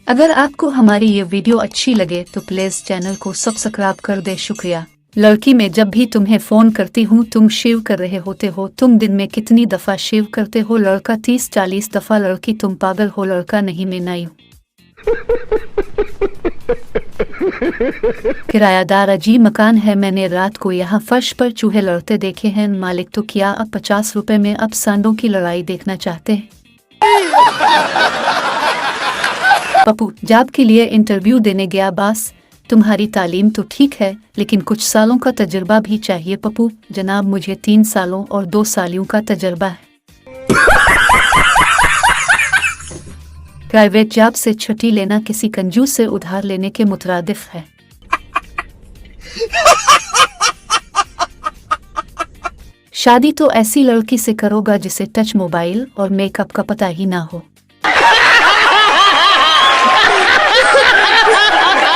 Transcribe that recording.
अगर आपको हमारी ये वीडियो अच्छी लगे तो प्लीज चैनल को सब्सक्राइब कर दे। शुक्रिया। लड़की मैं जब भी तुम्हें फोन करती हूँ तुम शेव कर रहे होते हो। तुम दिन में कितनी दफा शेव करते हो? लड़का 30-40 दफा। लड़की तुम पागल हो। लड़का नहीं, मैं नहीं हूँ। किरायादार अजीब मकान है। मैंने रात को यहाँ फर्श पर चूहे लड़ते देखे हैं। मालिक तो क्या अब 50 रुपए में अब सांडों की लड़ाई देखना चाहते हैं? पप्पू जॉब के लिए इंटरव्यू देने गया। बॉस तुम्हारी तालीम तो ठीक है लेकिन कुछ सालों का तजुर्बा भी चाहिए। पप्पू जनाब मुझे 3 सालों और 2 सालियों का तजुर्बा है। प्राइवेट जॉब से छुट्टी लेना किसी कंजूस से उधार लेने के मुतरादिफ है। शादी तो ऐसी लड़की से करोगा जिसे टच मोबाइल और मेकअप का पता ही ना हो।